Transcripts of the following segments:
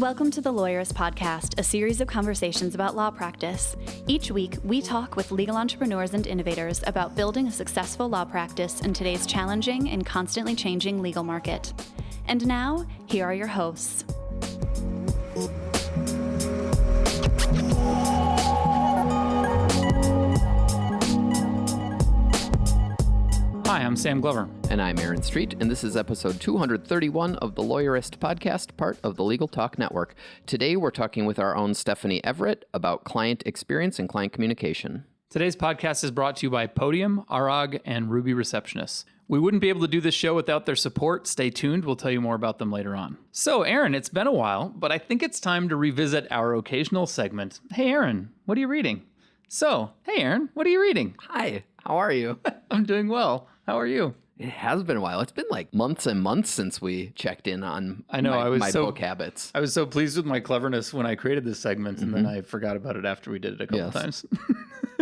Welcome to the Lawyerist Podcast, a series of conversations about law practice. Each week, we talk with legal entrepreneurs and innovators about building a successful law practice in today's challenging and constantly changing legal market. And now, here are your hosts. Hi, I'm Sam Glover. And I'm Aaron Street, and this is episode 231 of the Lawyerist Podcast, part of the Legal Talk Network. Today, we're talking with our own Stephanie Everett about client experience and client communication. Today's podcast is brought to you by Podium, Arag, and Ruby Receptionists. We wouldn't be able to do this show without their support. Stay tuned. We'll tell you more about them later on. So, Aaron, it's been a while, but I think it's time to revisit our occasional segment. Hey, Aaron, what are you reading? So, hey, Aaron, what are you reading? Hi, how are you? I'm doing well. How are you? It has been a while. It's been like months and months since we checked in on my book habits. I was so pleased with my cleverness when I created this segment, and then I forgot about it after we did it a couple times.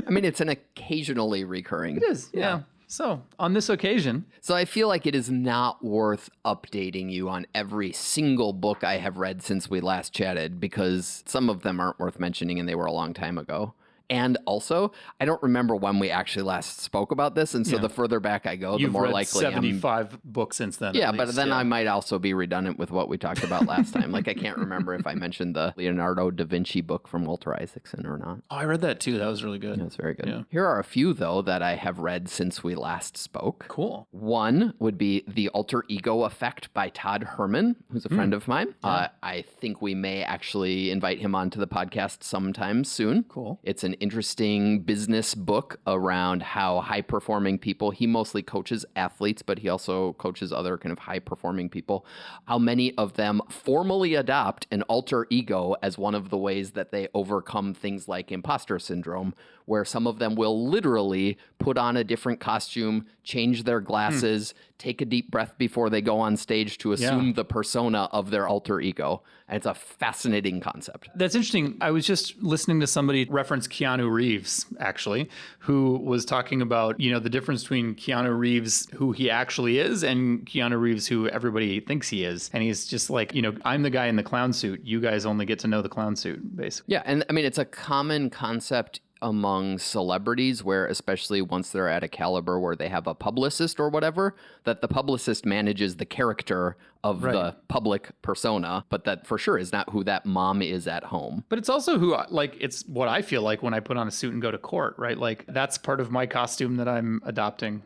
I mean, it's an occasionally recurring. It is, yeah. So, on this occasion... So I feel like it is not worth updating you on every single book I have read since we last chatted, because some of them aren't worth mentioning and they were a long time ago. And also, I don't remember when we actually last spoke about this, and so the further back I go, the more likely I'm... You've read 75 books since then. Yeah, but then I might also be redundant with what we talked about last time. Like, I can't remember if I mentioned the Leonardo da Vinci book from Walter Isaacson or not. Oh, I read that too. That was really good. That was very good. Yeah. Here are a few, though, that I have read since we last spoke. Cool. One would be The Alter Ego Effect by Todd Herman, who's a friend of mine. Yeah. I think we may actually invite him onto the podcast sometime soon. Cool. It's an interesting business book around how high-performing people, he mostly coaches athletes, but he also coaches other kind of high-performing people, how many of them formally adopt an alter ego as one of the ways that they overcome things like imposter syndrome, where some of them will literally put on a different costume, change their glasses, take a deep breath before they go on stage to assume the persona of their alter ego. And it's a fascinating concept. That's interesting. I was just listening to somebody reference Keanu Reeves, actually, who was talking about, the difference between Keanu Reeves, who he actually is, and Keanu Reeves, who everybody thinks he is. And he's just like, I'm the guy in the clown suit. You guys only get to know the clown suit, basically. Yeah. And I mean, it's a common concept among celebrities where, especially once they're at a caliber where they have a publicist or whatever, that the publicist manages the character of the public persona, but that for sure is not who that mom is at home. But it's also who, it's what I feel like when I put on a suit and go to court, right? Like, that's part of my costume that I'm adopting.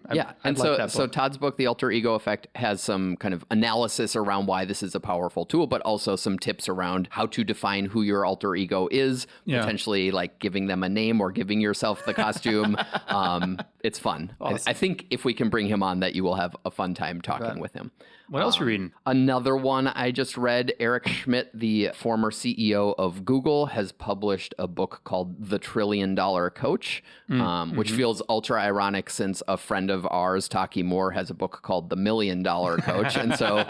So Todd's book, The Alter Ego Effect, has some kind of analysis around why this is a powerful tool, but also some tips around how to define who your alter ego is, potentially like giving them a name or giving yourself the costume. It's fun. Awesome. I think if we can bring him on, that you will have a fun time talking with him. What else are you reading? Another one I just read, Eric Schmidt, the former CEO of Google, has published a book called The $1 Trillion Coach, which feels ultra ironic since a friend of ours, Taki Moore, has a book called The $1 Million Coach. And so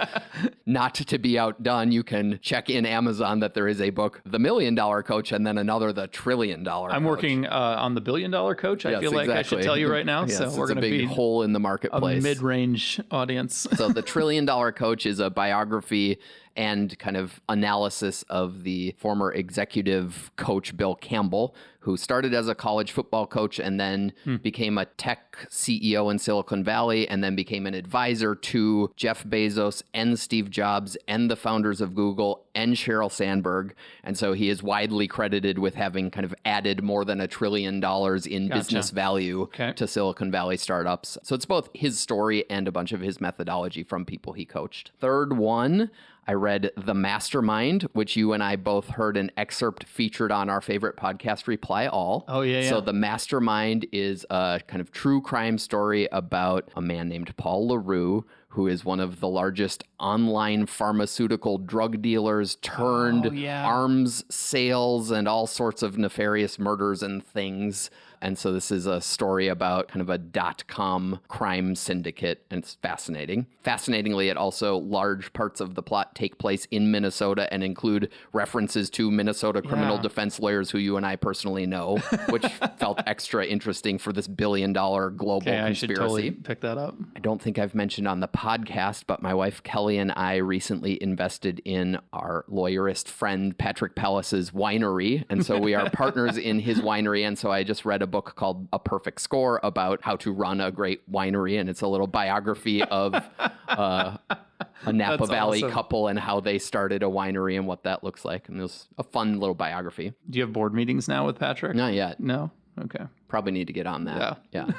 not to be outdone, you can check in Amazon that there is a book, The $1 Million Coach, and then another, The $1 Trillion Coach. I'm working on The $1 Billion Coach. I feel like I should tell you right now. Yes, so we're going to be a big hole in the marketplace. A mid-range audience. So The $1 Trillion Coach is a biography and kind of analysis of the former executive coach Bill Campbell, who started as a college football coach and then became a tech CEO in Silicon Valley and then became an advisor to Jeff Bezos and Steve Jobs and the founders of Google and Sheryl Sandberg. And so he is widely credited with having kind of added more than $1 trillion in business value to Silicon Valley startups. So it's both his story and a bunch of his methodology from people he coached. Third one, I read The Mastermind, which you and I both heard an excerpt featured on our favorite podcast, Reply All. Oh, yeah. So The Mastermind is a kind of true crime story about a man named Paul LaRue, who is one of the largest online pharmaceutical drug dealers turned arms sales and all sorts of nefarious murders and things. And so this is a story about kind of a .com crime syndicate, and it's fascinating. Fascinatingly, it also, large parts of the plot take place in Minnesota and include references to Minnesota criminal defense lawyers who you and I personally know, which felt extra interesting for this billion-dollar global conspiracy. I should totally pick that up. I don't think I've mentioned on the podcast, but my wife Kelly and I recently invested in our lawyerist friend Patrick Pellis's winery. And so we are partners in his winery. And so I just read a book called A Perfect Score about how to run a great winery. And it's a little biography of a Napa Valley couple and how they started a winery and what that looks like. And it was a fun little biography. Do you have board meetings now with Patrick? Not yet. No? Okay. Probably need to get on that. Yeah.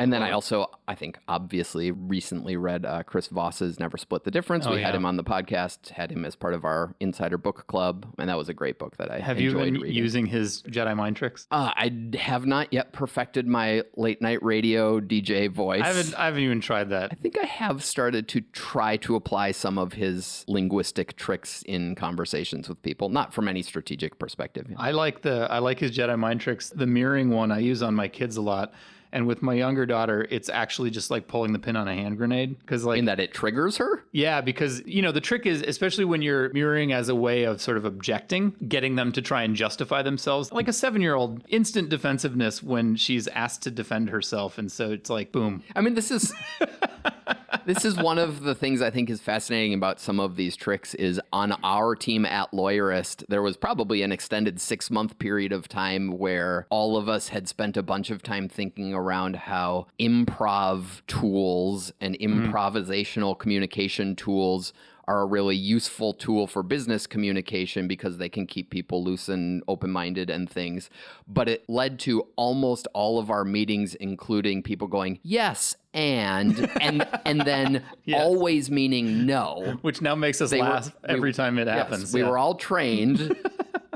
And then I also, I think, obviously recently read Chris Voss's Never Split the Difference. We had him on the podcast, had him as part of our Insider Book Club, and that was a great book that I enjoyed reading. Have you been using his Jedi mind tricks? I have not yet perfected my late night radio DJ voice. I haven't even tried that. I think I have started to try to apply some of his linguistic tricks in conversations with people, not from any strategic perspective. I like his Jedi mind tricks. The mirroring one I use on my kids a lot. And with my younger daughter, it's actually just like pulling the pin on a hand grenade. Because like, in that it triggers her? Yeah, because, the trick is, especially when you're mirroring as a way of sort of objecting, getting them to try and justify themselves. Like a 7-year-old, instant defensiveness when she's asked to defend herself. And so it's like, boom. I mean, this is one of the things I think is fascinating about some of these tricks is on our team at Lawyerist, there was probably an extended 6-month period of time where all of us had spent a bunch of time thinking around how improv tools and improvisational communication tools are a really useful tool for business communication because they can keep people loose and open-minded and things. But it led to almost all of our meetings, including people going, yes, and then always meaning no. Which now makes us laugh every time it happens. Yes, we were all trained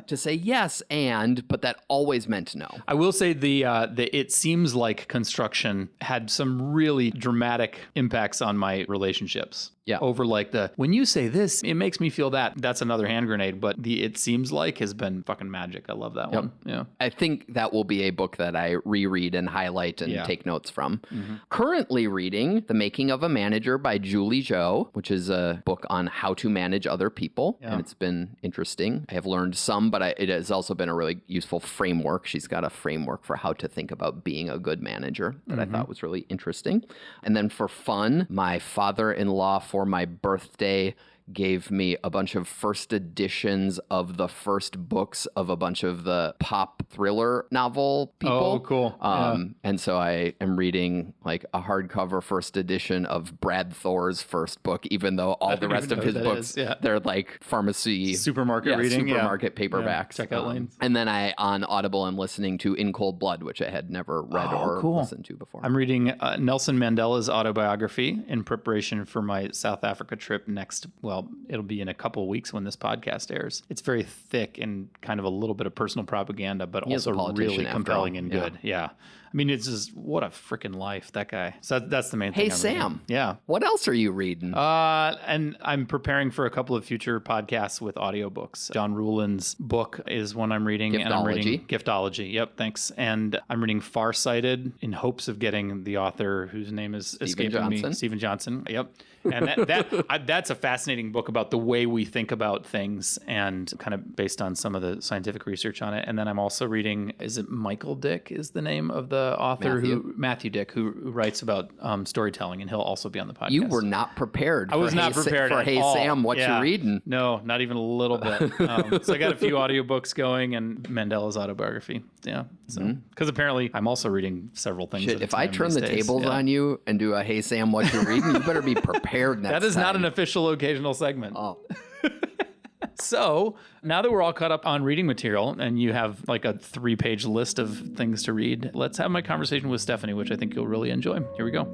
to say yes but that always meant no. I will say the it seems like construction had some really dramatic impacts on my relationships. Yeah. Over like when you say this, it makes me feel that. That's another hand grenade, but the it seems like has been fucking magic. I love that one. Yeah. I think that will be a book that I reread and highlight and take notes from. Mm-hmm. Currently reading The Making of a Manager by Julie Zhou, which is a book on how to manage other people. Yeah. And it's been interesting. I have learned some, but it has also been a really useful framework. She's got a framework for how to think about being a good manager that I thought was really interesting. And then for fun, my father-in-law for my birthday gave me a bunch of first editions of the first books of a bunch of the pop thriller novel people. Oh, cool. And so I am reading like a hardcover first edition of Brad Thor's first book, even though all the rest of his books, they're like pharmacy. Supermarket reading. Supermarket paperbacks. Checkout lanes. And then on Audible, I'm listening to In Cold Blood, which I had never read or listened to before. I'm reading Nelson Mandela's autobiography in preparation for my South Africa trip it'll be in a couple of weeks when this podcast airs. It's very thick and kind of a little bit of personal propaganda, but also really compelling and good. Yeah. I mean, it's just, what a freaking life, that guy. So that's the main thing. Hey, Sam. Yeah. What else are you reading? And I'm preparing for a couple of future podcasts with audiobooks. John Ruhlin's book is one I'm reading. Giftology. And I'm reading Giftology. Yep, thanks. And I'm reading Farsighted in hopes of getting the author whose name is escaping me. Stephen Johnson. Yep. And that's a fascinating book about the way we think about things and kind of based on some of the scientific research on it. And then I'm also reading, is it Michael Dick is the name of the author? Matthew Dick, who writes about storytelling, and he'll also be on the podcast. You were not prepared. I was not prepared for Hey all. Sam, what you reading? No, not even a little bit. So I got a few audiobooks going and Mandela's autobiography. Yeah. So because apparently I'm also reading several things. Shit, if I turn the tables on you and do a Hey Sam, what you reading, you better be prepared next time. That is not an official occasional segment. Oh. So now that we're all caught up on reading material and you have like a 3-page list of things to read, let's have my conversation with Stephanie, which I think you'll really enjoy. Here we go.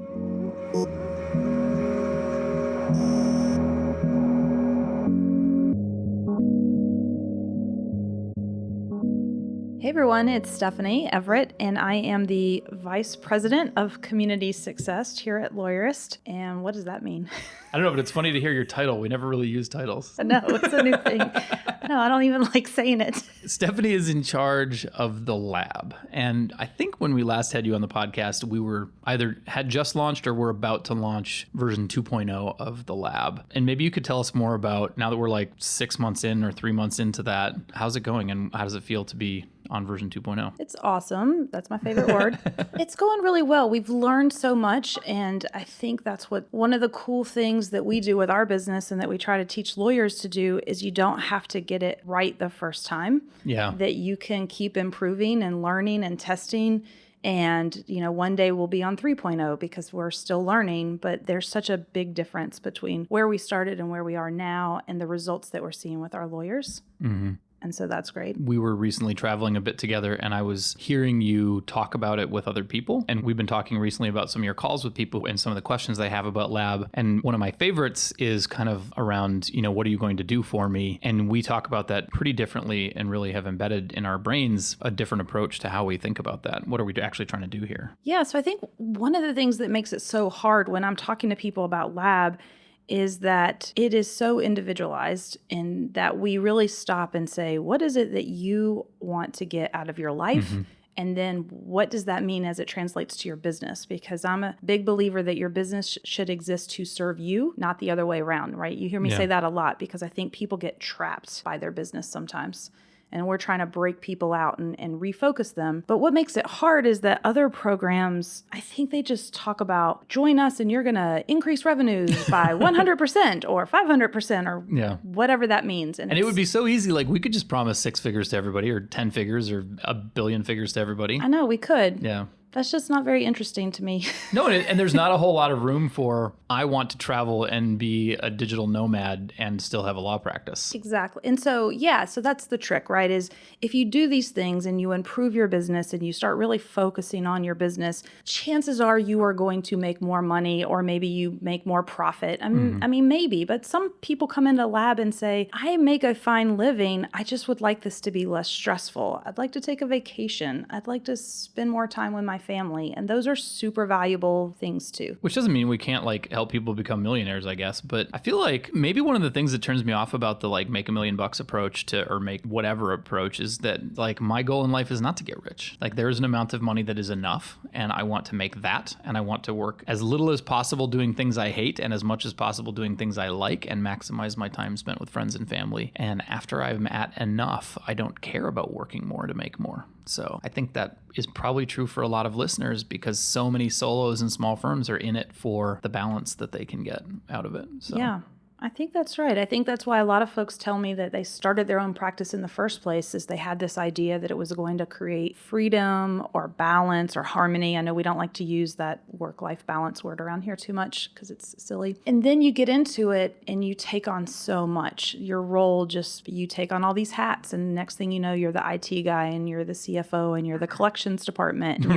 Hey everyone, it's Stephanie Everett, and I am the Vice President of Community Success here at Lawyerist. And what does that mean? I don't know, but it's funny to hear your title. We never really use titles. No, it's a new thing. No, I don't even like saying it. Stephanie is in charge of the lab. And I think when we last had you on the podcast, we were either had just launched or were about to launch version 2.0 of the lab. And maybe you could tell us more about, now that we're like 6 months in or 3 months into that, how's it going and how does it feel to be on version 2.0? It's awesome. That's my favorite word. It's going really well. We've learned so much, and I think that's one of the cool things that we do with our business and that we try to teach lawyers to do is you don't have to get it right the first time. Yeah. That you can keep improving and learning and testing. And, one day we'll be on 3.0 because we're still learning, but there's such a big difference between where we started and where we are now and the results that we're seeing with our lawyers. Mm-hmm. And so that's great. We were recently traveling a bit together and I was hearing you talk about it with other people. And we've been talking recently about some of your calls with people and some of the questions they have about lab. And one of my favorites is kind of around, what are you going to do for me? And we talk about that pretty differently and really have embedded in our brains a different approach to how we think about that. What are we actually trying to do here? Yeah, so I think one of the things that makes it so hard when I'm talking to people about lab is that it is so individualized and that we really stop and say, what is it that you want to get out of your life? Mm-hmm. And then what does that mean as it translates to your business? Because I'm a big believer that your business should exist to serve you, not the other way around, right? You hear me say that a lot because I think people get trapped by their business sometimes. And we're trying to break people out and refocus them. But what makes it hard is that other programs, I think they just talk about, join us and you're going to increase revenues by 100% or 500% or whatever that means. And it would be so easy. Like we could just promise 6 figures to everybody or 10 figures or 1 billion figures to everybody. I know, we could. Yeah. That's just not very interesting to me. No, and there's not a whole lot of room for, I want to travel and be a digital nomad and still have a law practice. Exactly. And so, so that's the trick, right? Is if you do these things and you improve your business and you start really focusing on your business, chances are you are going to make more money or maybe you make more profit. I mean, maybe, but some people come into lab and say, I make a fine living. I just would like this to be less stressful. I'd like to take a vacation. I'd like to spend more time with my family. And those are super valuable things too. Which doesn't mean we can't help people become millionaires, I guess. But I feel like maybe one of the things that turns me off about the make $1 million approach or make whatever approach is that my goal in life is not to get rich. There is an amount of money that is enough and I want to make that. And I want to work as little as possible doing things I hate and as much as possible doing things I like and maximize my time spent with friends and family. And after I'm at enough, I don't care about working more to make more. So I think that is probably true for a lot of listeners because so many solos and small firms are in it for the balance that they can get out of it. So. Yeah. I think that's right. I think that's why a lot of folks tell me that they started their own practice in the first place is they had this idea that it was going to create freedom or balance or harmony. I know we don't like to use that work-life balance word around here too much because it's silly. And then you get into it and you take on so much. Your role you take on all these hats and next thing you know, you're the IT guy and you're the CFO and you're the collections department and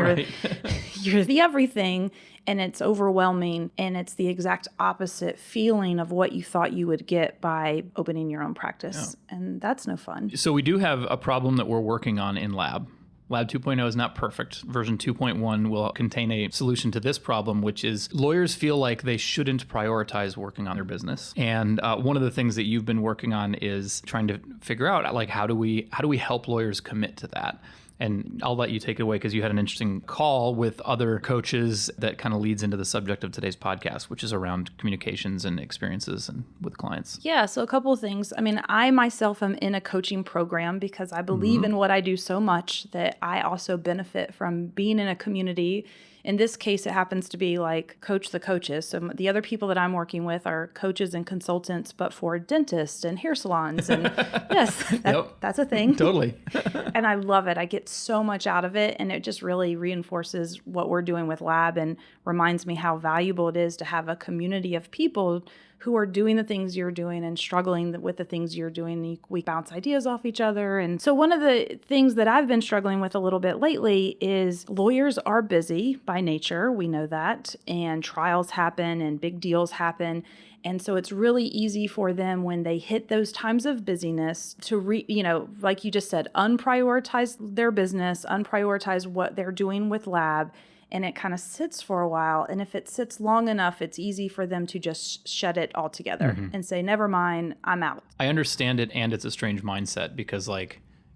you're the everything. And it's overwhelming, and it's the exact opposite feeling of what you thought you would get by opening your own practice. Yeah. And that's no fun. So we do have a problem that we're working on in Lab. Lab 2.0 is not perfect. Version 2.1 will contain a solution to this problem, which is lawyers feel like they shouldn't prioritize working on their business. And one of the things that you've been working on is trying to figure out, how do we help lawyers commit to that? And I'll let you take it away because you had an interesting call with other coaches that kind of leads into the subject of today's podcast, which is around communications and experiences and with clients. Yeah, so a couple of things. I mean, I myself am in a coaching program because I believe in what I do so much that I also benefit from being in a community. In this case, it happens to be coach the coaches. So the other people that I'm working with are coaches and consultants, but for dentists and hair salons. And yes, that's a thing. Totally. And I love it. I get so much out of it. And it just really reinforces what we're doing with Lab and reminds me how valuable it is to have a community of people who are doing the things you're doing and struggling with the things you're doing. We bounce ideas off each other. And so one of the things that I've been struggling with a little bit lately is lawyers are busy by nature. We know that. And trials happen and big deals happen. And so it's really easy for them when they hit those times of busyness to like you just said, unprioritize their business, unprioritize what they're doing with lab, and it kind of sits for a while. And if it sits long enough, it's easy for them to just shut it all together and say, never mind, I'm out. I understand it, and it's a strange mindset because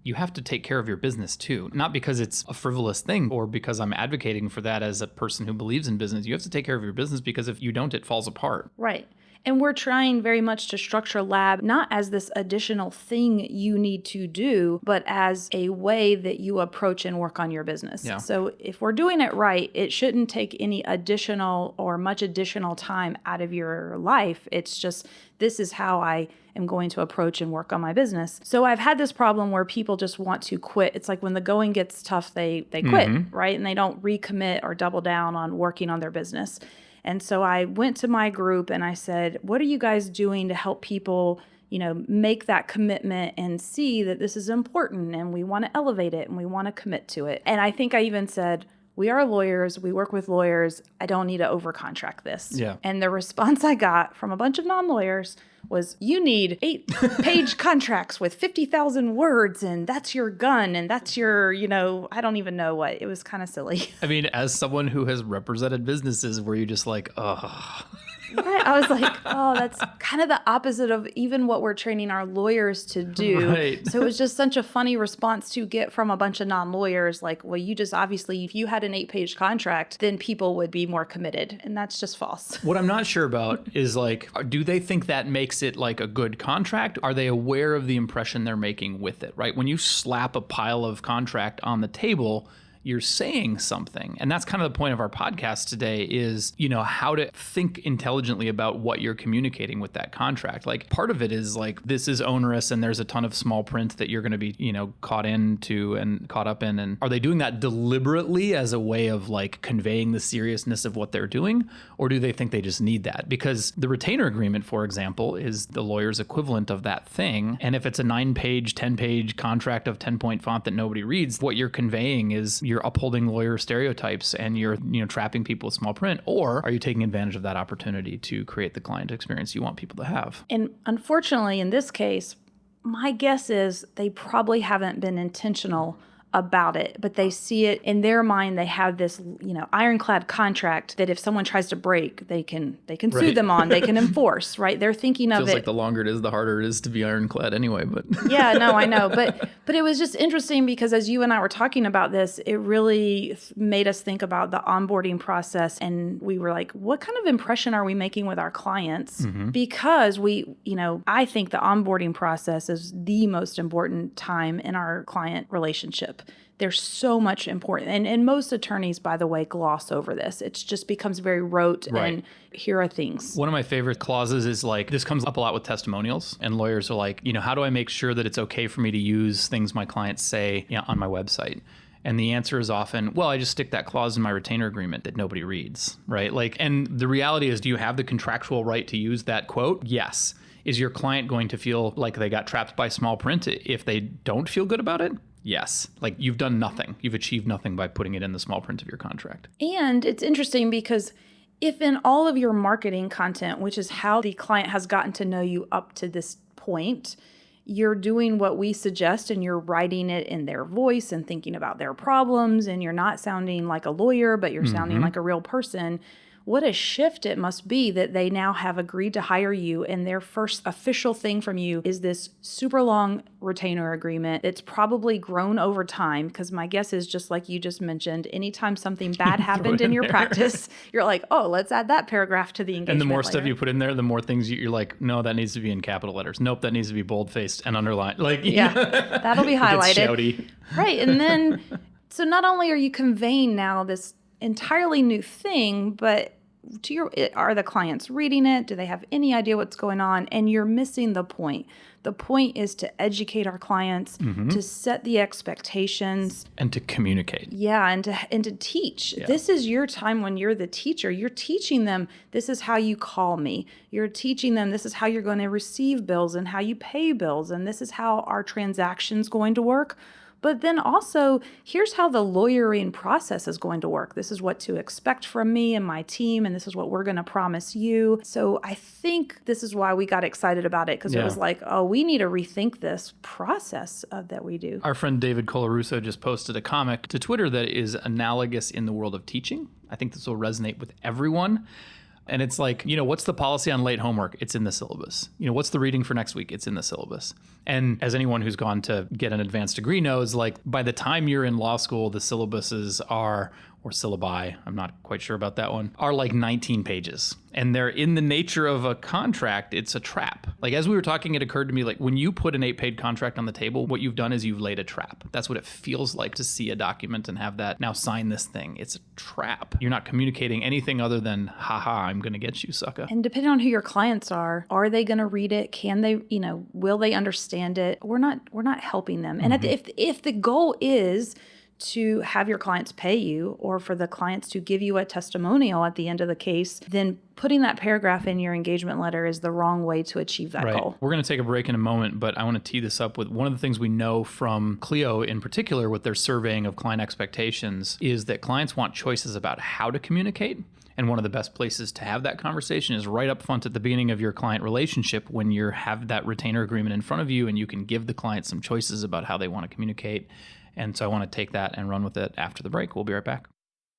you have to take care of your business too. Not because it's a frivolous thing or because I'm advocating for that as a person who believes in business. You have to take care of your business because if you don't, it falls apart. Right. And we're trying very much to structure lab not as this additional thing you need to do, but as a way that you approach and work on your business. Yeah. So if we're doing it right, it shouldn't take any additional or much additional time out of your life. It's just, this is how I am going to approach and work on my business. So I've had this problem where people just want to quit. It's like when the going gets tough, they quit, right? And they don't recommit or double down on working on their business. And so I went to my group and I said, what are you guys doing to help people, make that commitment and see that this is important and we want to elevate it and we want to commit to it? And I think I even said, we are lawyers. We work with lawyers. I don't need to overcontract this. Yeah. And the response I got from a bunch of non-lawyers was, you need 8-page contracts with 50,000 words, and that's your gun, and that's your, I don't even know what. It was kind of silly. I mean, as someone who has represented businesses, were you just like, ugh? Right. I was like, oh, that's kind of the opposite of even what we're training our lawyers to do. Right. So it was just such a funny response to get from a bunch of non-lawyers. Like, well, you just obviously, if you had an 8-page contract, then people would be more committed. And that's just false. What I'm not sure about is do they think that makes it like a good contract? Are they aware of the impression they're making with it, right? When you slap a pile of contract on the table, you're saying something. And that's kind of the point of our podcast today is, how to think intelligently about what you're communicating with that contract. Like part of it is this is onerous and there's a ton of small print that you're going to be, caught up in. And are they doing that deliberately as a way of conveying the seriousness of what they're doing? Or do they think they just need that? Because the retainer agreement, for example, is the lawyer's equivalent of that thing. And if it's a 9-page, 10-page contract of 10-point font that nobody reads, what you're conveying is you're upholding lawyer stereotypes and you're trapping people with small print, or are you taking advantage of that opportunity to create the client experience you want people to have? And unfortunately, in this case, my guess is they probably haven't been intentional about it, but they see it in their mind. They have this, ironclad contract that if someone tries to break, they can sue them on, they can enforce, right? They're thinking of it. Feels like the longer it is, the harder it is to be ironclad anyway, but. Yeah, no, I know. But it was just interesting because as you and I were talking about this, it really made us think about the onboarding process. And we were like, what kind of impression are we making with our clients? Mm-hmm. Because I think the onboarding process is the most important time in our client relationship. There's so much important. And most attorneys, by the way, gloss over this. It just becomes very rote. Right. And here are things. One of my favorite clauses is this comes up a lot with testimonials. And lawyers are like, how do I make sure that it's okay for me to use things my clients say on my website? And the answer is often, well, I just stick that clause in my retainer agreement that nobody reads, right? And the reality is, do you have the contractual right to use that quote? Yes. Is your client going to feel like they got trapped by small print if they don't feel good about it? Yes. You've done nothing. You've achieved nothing by putting it in the small print of your contract. And it's interesting because if in all of your marketing content, which is how the client has gotten to know you up to this point, you're doing what we suggest and you're writing it in their voice and thinking about their problems and you're not sounding like a lawyer, but you're sounding like a real person, what a shift it must be that they now have agreed to hire you and their first official thing from you is this super long retainer agreement. It's probably grown over time because my guess is just like you just mentioned, anytime something bad happened in your practice, you're like, oh, let's add that paragraph to the engagement. And the more stuff you put in there, the more things you're like, no, that needs to be in capital letters. Nope, that needs to be bold-faced and underlined. Yeah, that'll be highlighted. It's shouty. Right, and then, so not only are you conveying now this entirely new thing, but are the clients reading it? Do they have any idea what's going on? And you're missing the point. The point is to educate our clients, to set the expectations. And to communicate. Yeah, and to teach. Yeah. This is your time when you're the teacher. You're teaching them, this is how you call me. You're teaching them, this is how you're going to receive bills and how you pay bills. And this is how our transaction's going to work. But then also, here's how the lawyering process is going to work. This is what to expect from me and my team, and this is what we're going to promise you. So I think this is why we got excited about it, because it was like, oh, we need to rethink this process that we do. Our friend David Colarusso just posted a comic to Twitter that is analogous in the world of teaching. I think this will resonate with everyone. And it's like, what's the policy on late homework? It's in the syllabus. What's the reading for next week? It's in the syllabus. And as anyone who's gone to get an advanced degree knows, like by the time you're in law school, the syllabuses are, or syllabi, I'm not quite sure about that one, are like 19 pages. And they're in the nature of a contract, it's a trap. Like as we were talking, it occurred to me, like when you put an 8-page contract on the table, what you've done is you've laid a trap. That's what it feels like to see a document and have that, now sign this thing. It's a trap. You're not communicating anything other than, haha, I'm going to get you, sucker. And depending on who your clients are they going to read it? Can they, will they understand it? We're not helping them. And if the goal is to have your clients pay you, or for the clients to give you a testimonial at the end of the case, then putting that paragraph in your engagement letter is the wrong way to achieve that goal. We're going to take a break in a moment, but I want to tee this up with one of the things we know from Clio in particular with their surveying of client expectations is that clients want choices about how to communicate. And one of the best places to have that conversation is right up front at the beginning of your client relationship when you have that retainer agreement in front of you and you can give the client some choices about how they want to communicate. And so I want to take that and run with it after the break. We'll be right back.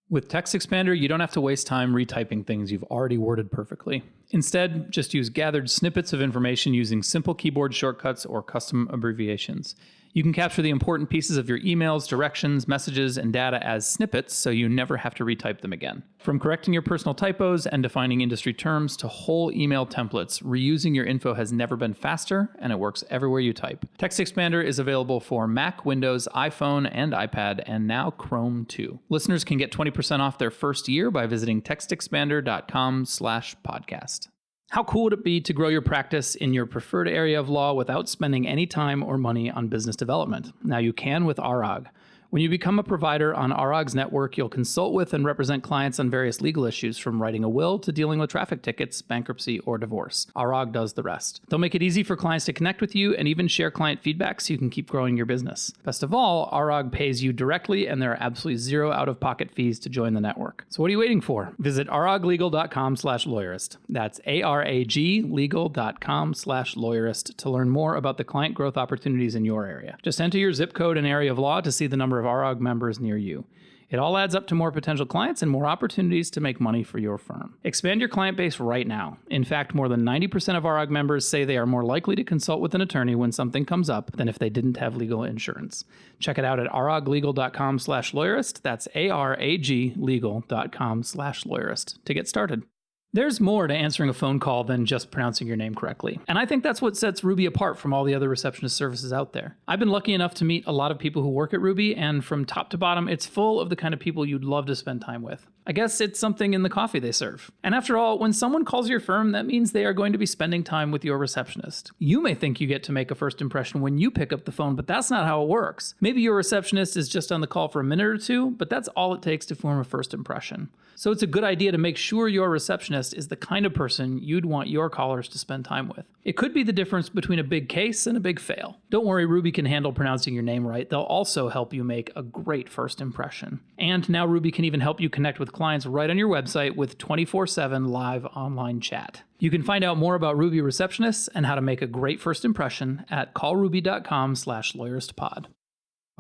With Text Expander, you don't have to waste time retyping things you've already worded perfectly. Instead, just use gathered snippets of information using simple keyboard shortcuts or custom abbreviations. You can capture the important pieces of your emails, directions, messages, and data as snippets so you never have to retype them again. From correcting your personal typos and defining industry terms to whole email templates, reusing your info has never been faster, and it works everywhere you type. Text Expander is available for Mac, Windows, iPhone, and iPad, and now Chrome too. Listeners can get 20% off their first year by visiting textexpander.com/podcast. How cool would it be to grow your practice in your preferred area of law without spending any time or money on business development? Now you can with AROG. When you become a provider on AROG's network, you'll consult with and represent clients on various legal issues, from writing a will to dealing with traffic tickets, bankruptcy, or divorce. AROG does the rest. They'll make it easy for clients to connect with you and even share client feedback so you can keep growing your business. Best of all, AROG pays you directly and there are absolutely zero out-of-pocket fees to join the network. So what are you waiting for? Visit aroglegal.com/lawyerist. That's ARAG legal.com/lawyerist to learn more about the client growth opportunities in your area. Just enter your zip code and area of law to see the number of AROG members near you. It all adds up to more potential clients and more opportunities to make money for your firm. Expand your client base right now. In fact, more than 90% of AROG members say they are more likely to consult with an attorney when something comes up than if they didn't have legal insurance. Check it out at aroglegal.com/lawyerist. That's ARAG legal.com/lawyerist to get started. There's more to answering a phone call than just pronouncing your name correctly. And I think that's what sets Ruby apart from all the other receptionist services out there. I've been lucky enough to meet a lot of people who work at Ruby, and from top to bottom, it's full of the kind of people you'd love to spend time with. I guess it's something in the coffee they serve. And after all, when someone calls your firm, that means they are going to be spending time with your receptionist. You may think you get to make a first impression when you pick up the phone, but that's not how it works. Maybe your receptionist is just on the call for a minute or two, but that's all it takes to form a first impression. So it's a good idea to make sure your receptionist is the kind of person you'd want your callers to spend time with. It could be the difference between a big case and a big fail. Don't worry, Ruby can handle pronouncing your name right. They'll also help you make a great first impression. And now Ruby can even help you connect with clients right on your website with 24/7 live online chat. You can find out more about Ruby receptionists and how to make a great first impression at callruby.com/lawyeristpod.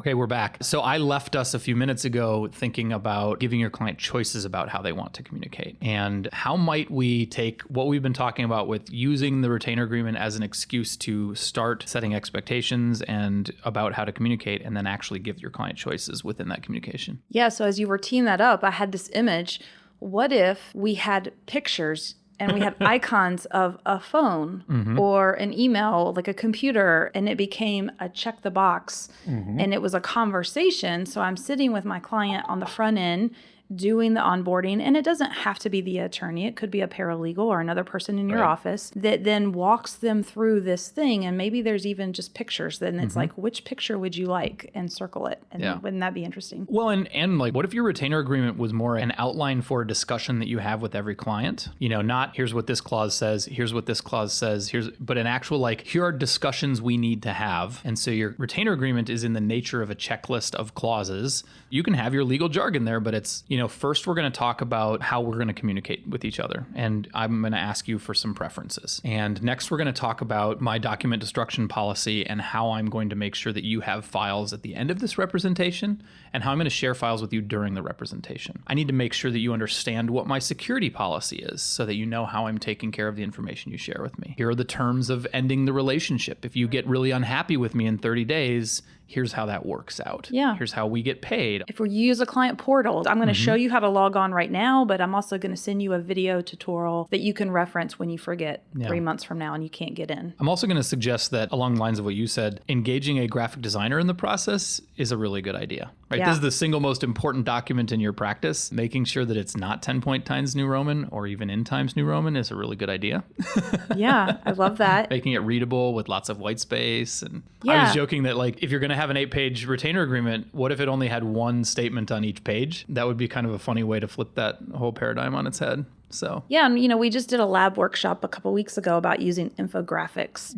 Okay, we're back. So I left us a few minutes ago thinking about giving your client choices about how they want to communicate. And how might we take what we've been talking about with using the retainer agreement as an excuse to start setting expectations and about how to communicate, and then actually give your client choices within that communication? Yeah, so as you were teeing that up, I had this image. What if we had pictures and we had icons of a phone or an email, like a computer, and it became a check the box and it was a conversation. So I'm sitting with my client on the front end doing the onboarding, and it doesn't have to be the attorney. It could be a paralegal or another person in your office that then walks them through this thing. And maybe there's even just pictures. Then it's like, which picture would you like? And circle it. And wouldn't that be interesting? Well, and like, what if your retainer agreement was more an outline for a discussion that you have with every client? You know, not here's what this clause says, here's what this clause says, but an actual like, here are discussions we need to have. And so your retainer agreement is in the nature of a checklist of clauses. You can have your legal jargon there, but it's, you know, first we're going to talk about how we're going to communicate with each other. And I'm going to ask you for some preferences. And next we're going to talk about my document destruction policy and how I'm going to make sure that you have files at the end of this representation and how I'm going to share files with you during the representation. I need to make sure that you understand what my security policy is so that you know how I'm taking care of the information you share with me. Here are the terms of ending the relationship. If you get really unhappy with me in 30 days, here's how that works out. Yeah. Here's how we get paid. If we use a client portal, I'm going to show you how to log on right now, but I'm also going to send you a video tutorial that you can reference when you forget 3 months from now and you can't get in. I'm also going to suggest that along the lines of what you said, engaging a graphic designer in the process is a really good idea, right? This is the single most important document in your practice. Making sure that it's not 10 point Times New Roman or even in Times New Roman is a really good idea. Yeah, I love that. Making it readable with lots of white space. And I was joking that like, if you're going to have an 8-page retainer agreement, what if it only had one statement on each page? That would be kind of a funny way to flip that whole paradigm on its head. So yeah, and you know, we just did a lab workshop a couple weeks ago about using infographics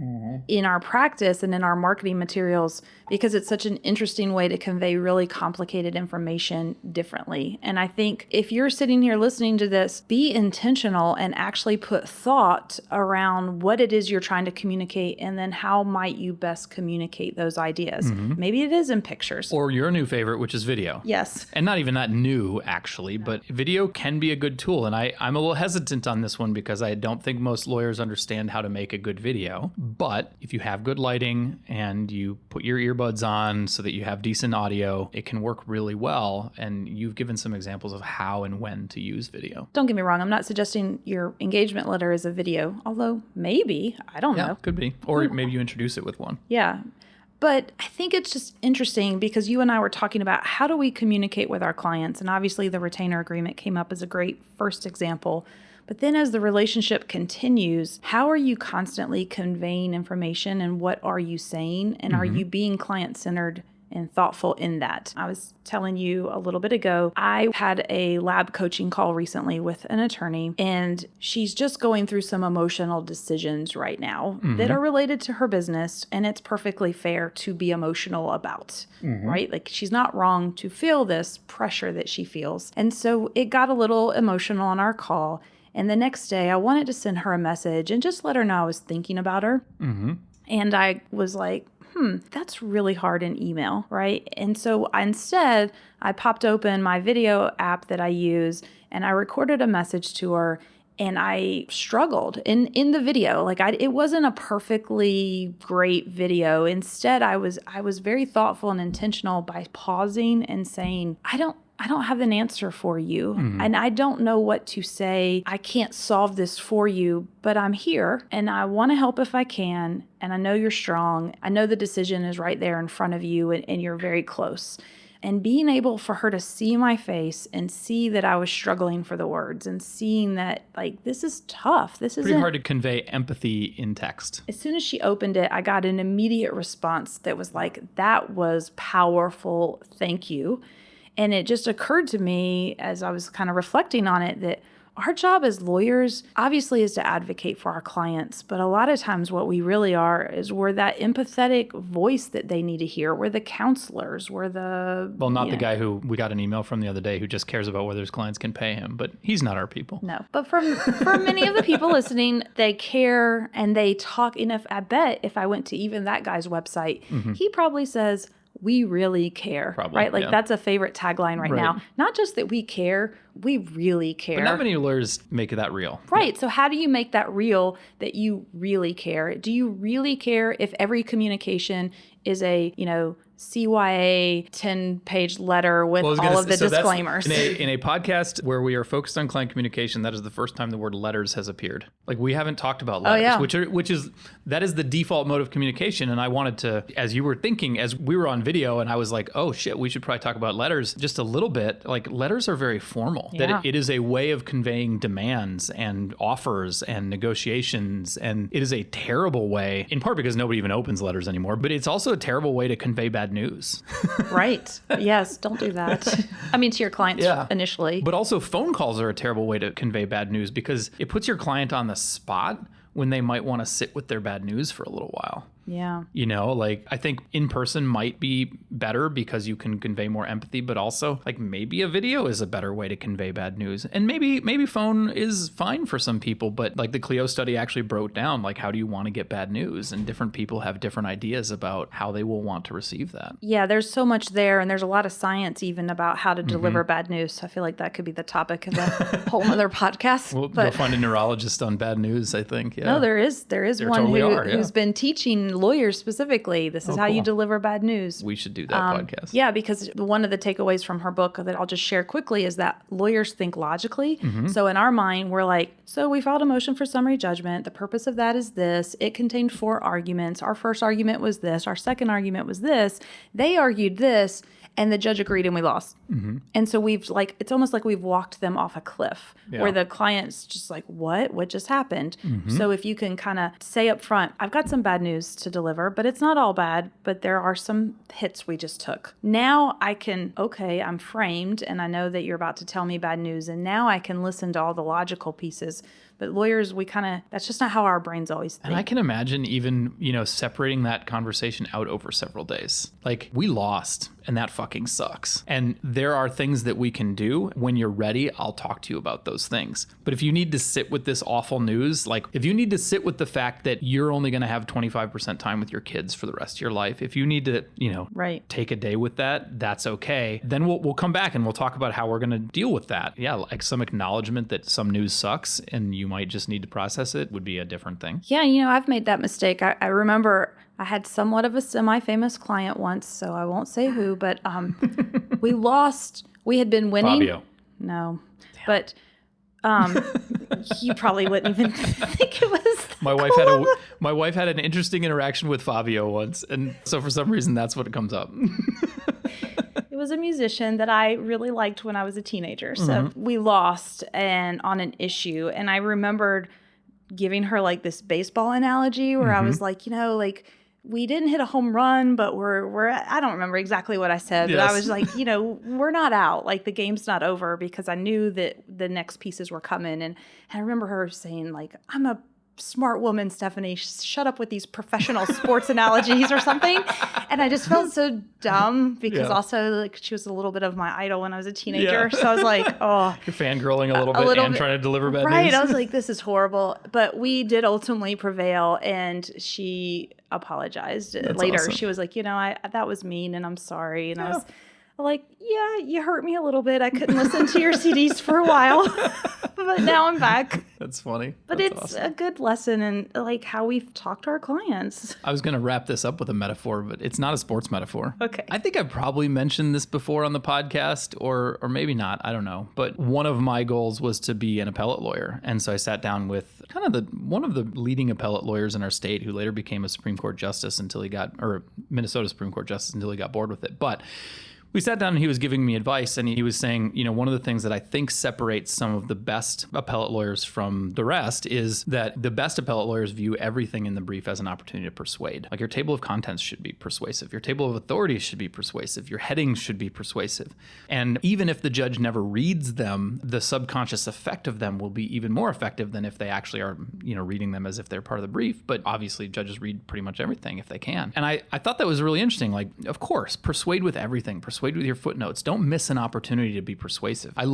in our practice and in our marketing materials because it's such an interesting way to convey really complicated information differently. And I think if you're sitting here listening to this, be intentional and actually put thought around what it is you're trying to communicate and then how might you best communicate those ideas. Maybe it is in pictures. Or your new favorite, which is video. Yes. And not even that new, actually, but video can be a good tool. And I'm a little hesitant on this one because I don't think most lawyers understand how to make a good video. But if you have good lighting and you put your earbuds on so that you have decent audio, it can work really well. And you've given some examples of how and when to use video. Don't get me wrong. I'm not suggesting your engagement letter is a video, although maybe, I don't know. Could be. Or maybe you introduce it with one. Yeah. But I think it's just interesting because you and I were talking about how do we communicate with our clients? And obviously the retainer agreement came up as a great first example. But then as the relationship continues, how are you constantly conveying information and what are you saying? And are you being client-centered and thoughtful in that? I was telling you a little bit ago, I had a lab coaching call recently with an attorney, and she's just going through some emotional decisions right now that are related to her business, and it's perfectly fair to be emotional about, right? Like she's not wrong to feel this pressure that she feels. And so it got a little emotional on our call. And the next day I wanted to send her a message and just let her know I was thinking about her. And I was like, that's really hard in email, right? And so instead, I popped open my video app that I use and I recorded a message to her and I struggled in the video. Like it wasn't a perfectly great video. Instead, I was very thoughtful and intentional by pausing and saying, I don't have an answer for you. And I don't know what to say. I can't solve this for you, but I'm here and I want to help if I can. And I know you're strong. I know the decision is right there in front of you and you're very close. And being able for her to see my face and see that I was struggling for the words and seeing that, like, this is tough. This is pretty hard to convey empathy in text. As soon as she opened it, I got an immediate response that was like, that was powerful. Thank you. And it just occurred to me as I was kind of reflecting on it that our job as lawyers obviously is to advocate for our clients, but a lot of times what we really are is we're that empathetic voice that they need to hear. We're the counselors. We're the... Well, not the guy who we got an email from the other day who just cares about whether his clients can pay him, but he's not our people. No, but for many of the people listening, they care and they talk. And I bet if I went to even that guy's website, he probably says, we really care, probably, right? Like that's a favorite tagline right now. Not just that we care, we really care. But not many lawyers make that real. Right. So how do you make that real that you really care? Do you really care if every communication is a, CYA 10-page letter with all of the disclaimers? In a podcast where we are focused on client communication, that is the first time the word letters has appeared. Like, we haven't talked about letters, that is the default mode of communication. And I wanted to, as you were thinking, as we were on video, and I was like, oh shit, we should probably talk about letters just a little bit. Like, letters are very formal. Yeah. That it is a way of conveying demands and offers and negotiations. And it is a terrible way, in part because nobody even opens letters anymore, but it's also a terrible way to convey bad news. Right. Yes. Don't do that. I mean, to your clients initially. But also phone calls are a terrible way to convey bad news because it puts your client on the spot when they might want to sit with their bad news for a little while. Yeah. I think in person might be better because you can convey more empathy, but also like maybe a video is a better way to convey bad news. And maybe phone is fine for some people, but like the Clio study actually broke down, like, how do you want to get bad news? And different people have different ideas about how they will want to receive that. Yeah, there's so much there, and there's a lot of science even about how to deliver bad news. So I feel like that could be the topic of a whole other podcast. We'll find a neurologist on bad news, I think. Yeah. No, there is one totally who's been teaching lawyers specifically. This is how you deliver bad news. We should do that podcast. Yeah, because one of the takeaways from her book that I'll just share quickly is that lawyers think logically. So in our mind, we're like, so we filed a motion for summary judgment. The purpose of that is this. It contained 4 arguments. Our first argument was this. Our second argument was this. They argued this. And the judge agreed and we lost. And so it's almost like we've walked them off a cliff where the client's just like, what just happened? So if you can kind of say up front, I've got some bad news to deliver, but it's not all bad, but there are some hits we just took. Now I can, I'm framed and I know that you're about to tell me bad news. And now I can listen to all the logical pieces. But lawyers, that's just not how our brains always think. And I can imagine even, separating that conversation out over several days. Like, we lost and that fucking sucks. And there are things that we can do. When you're ready, I'll talk to you about those things. But if you need to sit with this awful news, like if you need to sit with the fact that you're only going to have 25% time with your kids for the rest of your life, if you need to, take a day with that, that's okay. Then we'll come back and we'll talk about how we're going to deal with that. Yeah, like some acknowledgement that some news sucks and you might just need to process it would be a different thing. Yeah, I've made that mistake. I remember I had somewhat of a semi-famous client once, so I won't say who, but we lost. We had been winning. Fabio. No, but you probably wouldn't even think it was. My wife had an interesting interaction with Fabio once, and so for some reason that's what comes up. It was a musician that I really liked when I was a teenager. So we lost on an issue, and I remembered giving her like this baseball analogy where I was like, we didn't hit a home run, but we're I don't remember exactly what I said, but I was like, we're not out. Like, the game's not over, because I knew that the next pieces were coming. And I remember her saying, like, I'm a smart woman, Stephanie, shut up with these professional sports analogies or something. And I just felt so dumb because also, like, she was a little bit of my idol when I was a teenager. So I was like, oh. You're fangirling a little bit and trying to deliver bad news. Right. I was like, this is horrible. But we did ultimately prevail, and she apologized later. Awesome. She was like, that was mean and I'm sorry. And I was like, yeah, you hurt me a little bit. I couldn't listen to your CDs for a while, but now I'm back. That's funny. But That's it's awesome. a good lesson in like how we talk to our clients. I was going to wrap this up with a metaphor, but it's not a sports metaphor. Okay. I think I've probably mentioned this before on the podcast, or maybe not. I don't know. But one of my goals was to be an appellate lawyer. And so I sat down with kind of one of the leading appellate lawyers in our state, who later became a Supreme Court justice or Minnesota Supreme Court justice until he got bored with it. But we sat down and he was giving me advice, and he was saying, one of the things that I think separates some of the best appellate lawyers from the rest is that the best appellate lawyers view everything in the brief as an opportunity to persuade. Like, your table of contents should be persuasive. Your table of authorities should be persuasive. Your headings should be persuasive. And even if the judge never reads them, the subconscious effect of them will be even more effective than if they actually are, reading them as if they're part of the brief. But obviously judges read pretty much everything if they can. And I thought that was really interesting. Like, of course, persuade with everything. Persuade Persuade with your footnotes. Don't miss an opportunity to be persuasive. I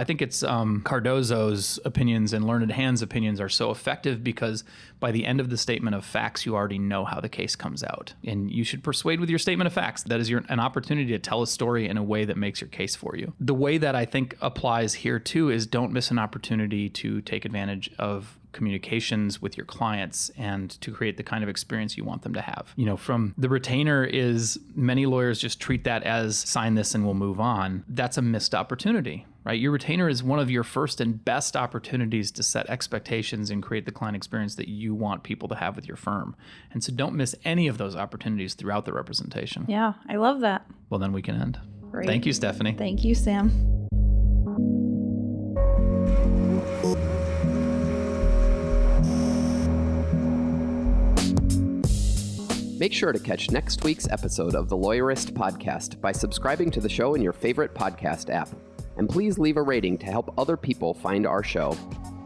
think it's Cardozo's opinions and Learned Hand's opinions are so effective because by the end of the statement of facts, you already know how the case comes out. And you should persuade with your statement of facts. That is an opportunity to tell a story in a way that makes your case for you. The way that I think applies here too is don't miss an opportunity to take advantage of communications with your clients and to create the kind of experience you want them to have. From the retainer is many lawyers just treat that as sign this and we'll move on. That's a missed opportunity, right? Your retainer is one of your first and best opportunities to set expectations and create the client experience that you want people to have with your firm. And so don't miss any of those opportunities throughout the representation. Yeah, I love that. Well, then we can end. Great. Thank you, Stephanie. Thank you, Sam. Make sure to catch next week's episode of the Lawyerist Podcast by subscribing to the show in your favorite podcast app. And please leave a rating to help other people find our show.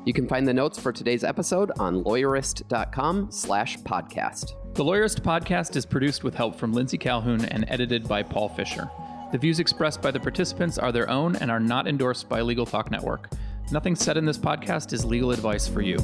You can find the notes for today's episode on lawyerist.com/podcast. The Lawyerist Podcast is produced with help from Lindsay Calhoun and edited by Paul Fisher. The views expressed by the participants are their own and are not endorsed by Legal Talk Network. Nothing said in this podcast is legal advice for you.